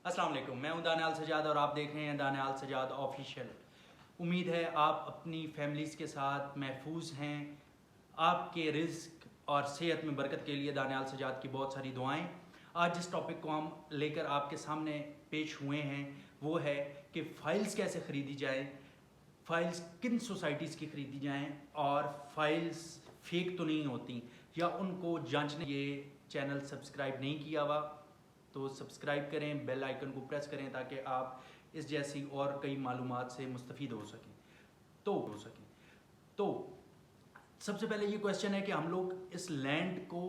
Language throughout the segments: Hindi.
अस्सलाम वालेकुम, मैं हूं दानियाल सजाद और आप देख रहे हैं दानियाल सजाद ऑफिशियल। उम्मीद है आप अपनी फैमिलीज़ के साथ महफूज हैं। आपके रिस्क और सेहत में बरकत के लिए दानियाल सजाद की बहुत सारी दुआएं। आज जिस टॉपिक को हम लेकर आपके सामने पेश हुए हैं वो है कि फ़ाइल्स कैसे ख़रीदी जाएं, फ़ाइल्स किन सोसाइटीज़ की ख़रीदी जाएं और फ़ाइल्स फेक तो नहीं होती या उनको जांचने। ये चैनल सब्सक्राइब नहीं किया हुआ तो सब्सक्राइब करें, बेल आइकन को प्रेस करें ताकि आप इस जैसी और कई मालूमात से मुस्तफ़ीद हो सकें। तो सबसे पहले ये क्वेश्चन है कि हम लोग इस लैंड को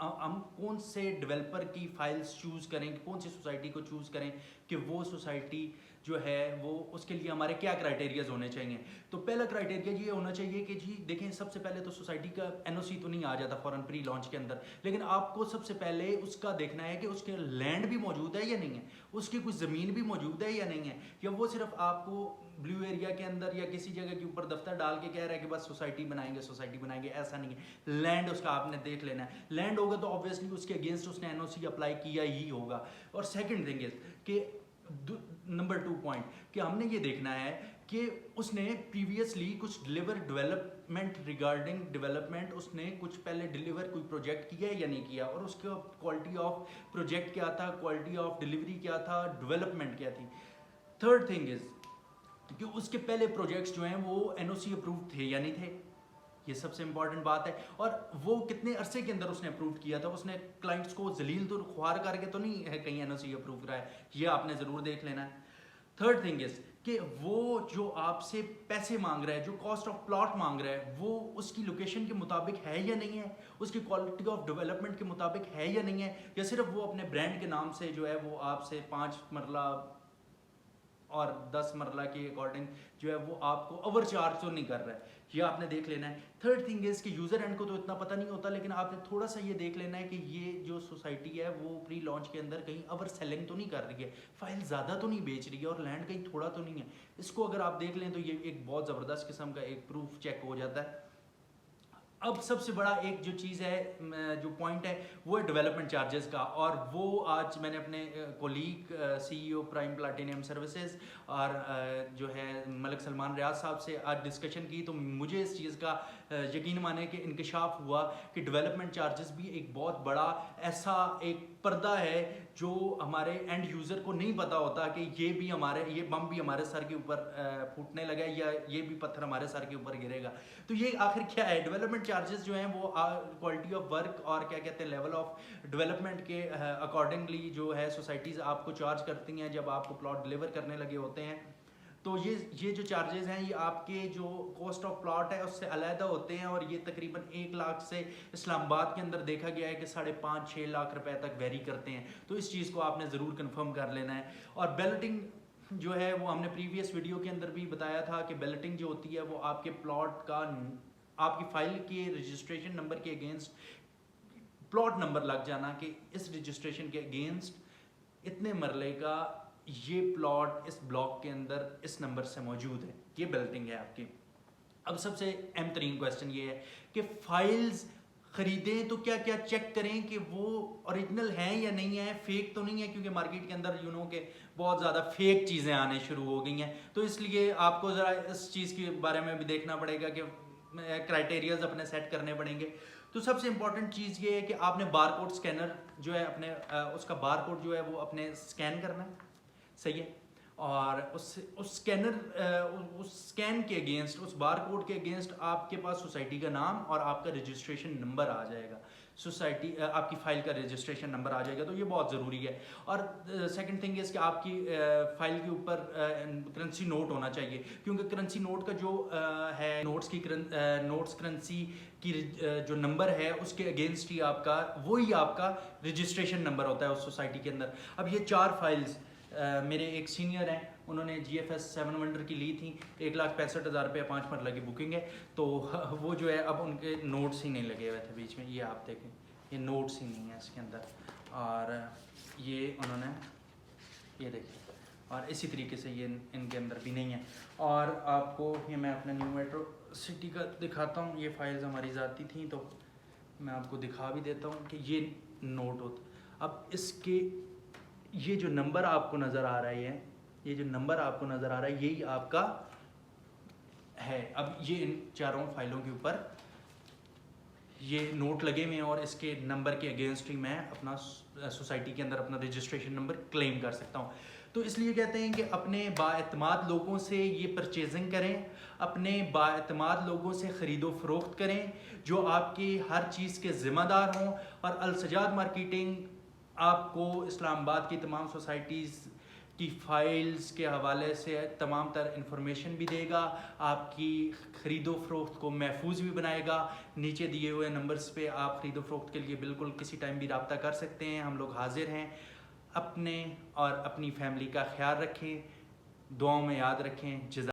हम कौन से डेवलपर की फाइल्स चूज़ करें, कौन सी सोसाइटी को चूज़ करें कि वो सोसाइटी जो है वो उसके लिए हमारे क्या क्राइटेरियाज होने चाहिए। तो पहला क्राइटेरिया ये होना चाहिए कि जी देखें, सबसे पहले तो सोसाइटी का एनओसी तो नहीं आ जाता फ़ौरन प्री लॉन्च के अंदर, लेकिन आपको सबसे पहले उसका देखना है कि उसके लैंड भी मौजूद है या नहीं है, उसकी कुछ ज़मीन भी मौजूद है या नहीं है, या वो सिर्फ आपको ब्लू एरिया के अंदर या किसी जगह के ऊपर दफ्तर डाल के कह रहा है कि बस सोसाइटी बनाएंगे। ऐसा नहीं है। लैंड उसका आपने देख लेना है। लैंड होगा तो ऑब्वियसली उसके अगेंस्ट उसने एनओसी अप्लाई किया ही होगा। और सेकंड थिंग इज कि नंबर 2 पॉइंट कि हमने ये देखना है कि उसने प्रीवियसली कुछ डेवलपमेंट रिगार्डिंग डेवलपमेंट उसने कुछ पहले डिलीवर कोई प्रोजेक्ट किया है या नहीं किया, और उसका क्वालिटी ऑफ प्रोजेक्ट क्या था, क्वालिटी ऑफ डिलीवरी क्या था, डेवलपमेंट क्या थी। थर्ड थिंग इज कि उसके पहले प्रोजेक्ट्स जो हैं वो एनओसी अप्रूव थे या नहीं थे, ये सबसे इंपॉर्टेंट बात है। और वो कितने अरसे के अंदर उसने अप्रूव किया था, उसने क्लाइंट्स को जलील तो ख्वार करके तो नहीं है कहीं एनओसी अप्रूव कराया, ये आपने ज़रूर देख लेना है। थर्ड थिंग इज कि वो जो आपसे पैसे मांग रहा है, जो कॉस्ट ऑफ प्लॉट मांग रहा है, वो उसकी लोकेशन के मुताबिक है या नहीं है, उसकी क्वालिटी ऑफ डेवलपमेंट के मुताबिक है या नहीं है, या सिर्फ वो अपने ब्रांड के नाम से जो है वो आपसे 5 मरला और 10 मरला के अकॉर्डिंग जो है वो आपको ओवर चार्ज तो नहीं कर रहा है, ये आपने देख लेना है। थर्ड थिंग इज कि यूज़र एंड को तो इतना पता नहीं होता, लेकिन आपने थोड़ा सा ये देख लेना है कि ये जो सोसाइटी है वो प्री लॉन्च के अंदर कहीं ओवर सेलिंग तो नहीं कर रही है, फाइल ज़्यादा तो नहीं बेच रही है, और लैंड कहीं थोड़ा तो नहीं है। इसको अगर आप देख लें तो ये एक बहुत ज़बरदस्त किस्म का एक प्रूफ चेक हो जाता है। अब सबसे बड़ा एक जो चीज़ है, जो पॉइंट है, वो है डेवलपमेंट चार्जेस का। और वो आज मैंने अपने colleague CEO prime platinum services और जो है मलिक सलमान रियाज साहब से आज डिस्कशन की, तो मुझे इस चीज़ का यकीन माने कि इंकशाफ हुआ कि डेवलपमेंट चार्जेस भी एक बहुत बड़ा ऐसा एक पर्दा है जो हमारे एंड यूज़र को नहीं पता होता कि ये बम भी हमारे सर के ऊपर फूटने लगा या ये भी पत्थर हमारे सर के ऊपर गिरेगा। तो ये आखिर क्या है? डेवलपमेंट चार्जेस जो हैं वो क्वालिटी ऑफ वर्क और क्या कहते हैं लेवल ऑफ डेवलपमेंट के अकॉर्डिंगली जो है सोसाइटीज़ आपको चार्ज करती हैं जब आपको प्लॉट डिलीवर करने लगे होते हैं। तो ये जो चार्जेस हैं ये आपके जो कॉस्ट ऑफ प्लॉट है उससे अलहदा होते हैं, और ये तकरीबन 1 लाख से इस्लामाबाद के अंदर देखा गया है कि 5.5-6 लाख रुपए तक वेरी करते हैं। तो इस चीज़ को आपने ज़रूर कंफर्म कर लेना है। और बैलेटिंग जो है वो हमने प्रीवियस वीडियो के अंदर भी बताया था कि बैलेटिंग जो होती है वो आपके प्लॉट का आपकी फाइल के रजिस्ट्रेशन नंबर के अगेंस्ट प्लॉट नंबर लग जाना कि इस रजिस्ट्रेशन के अगेंस्ट इतने मरले का ये प्लॉट इस ब्लॉक के अंदर इस नंबर से मौजूद है, ये बैलेटिंग है आपकी। अब सबसे अहम तरीन क्वेश्चन ये है कि फाइल्स खरीदें तो क्या क्या चेक करें कि वो ओरिजिनल हैं या नहीं है, फेक तो नहीं है, क्योंकि मार्केट के अंदर के बहुत ज़्यादा फेक चीज़ें आने शुरू हो गई हैं। तो इसलिए आपको ज़रा इस चीज़ के बारे में भी देखना पड़ेगा कि क्राइटेरियाज अपने सेट करने पड़ेंगे। तो सबसे इंपॉर्टेंट चीज़ ये है कि आपने बारकोड स्कैनर जो है अपने उसका बारकोड जो है वो अपने स्कैन करना है, सही है। और उस स्कैन के अगेंस्ट, उस बार कोड के अगेंस्ट आपके पास सोसाइटी का नाम और आपका रजिस्ट्रेशन नंबर आ जाएगा, सोसाइटी आपकी फ़ाइल का रजिस्ट्रेशन नंबर आ जाएगा। तो ये बहुत ज़रूरी है। और सेकंड थिंग इज़ कि आपकी फ़ाइल के ऊपर करेंसी नोट होना चाहिए, क्योंकि करेंसी नोट का जो है नोट्स करेंसी की जो नंबर है उसके अगेंस्ट ही आपका वही आपका रजिस्ट्रेशन नंबर होता है उस सोसाइटी के अंदर। अब ये 4 फाइल्स मेरे एक सीनियर हैं, उन्होंने GFS 7 वंडर की ली थी, 1,65,000 रुपये 5 मरला की बुकिंग है। तो वो जो है अब उनके नोट्स ही नहीं लगे हुए थे बीच में, ये आप देखें ये नोट्स ही नहीं है इसके अंदर। और ये उन्होंने ये देखिए, और इसी तरीके से ये इनके अंदर भी नहीं है। और आपको ये मैं अपने न्यू मेट्रो सिटी का दिखाता हूँ, ये फाइल्स हमारी ज़ाती थी तो मैं आपको दिखा भी देता हूँ कि ये नोट होता। अब इसके ये जो नंबर आपको नज़र आ रहा है, ये जो नंबर आपको नज़र आ रहा है, यही आपका है। अब ये इन चारों फाइलों के ऊपर ये नोट लगे हुए हैं और इसके नंबर के अगेंस्ट ही मैं अपना सोसाइटी के अंदर अपना रजिस्ट्रेशन नंबर क्लेम कर सकता हूँ। तो इसलिए कहते हैं कि अपने बाएतमाद लोगों से ये परचेजिंग करें, अपने बाएतमाद लोगों से ख़रीदो फ़रोख्त करें जो आपकी हर चीज़ के ज़िम्मेदार हों। और अल-सजाद मार्केटिंग आपको इस्लामाबाद की तमाम सोसाइटीज़ की फ़ाइल्स के हवाले से तमाम तर इंफॉर्मेशन भी देगा, आपकी ख़रीदो फ़रोख्त को महफूज भी बनाएगा। नीचे दिए हुए नंबर्स पे आप ख़रीदो फ़रोख्त के लिए बिल्कुल किसी टाइम भी रब्ता कर सकते हैं, हम लोग हाजिर हैं। अपने और अपनी फैमिली का ख्याल रखें, दुआओं में याद रखें।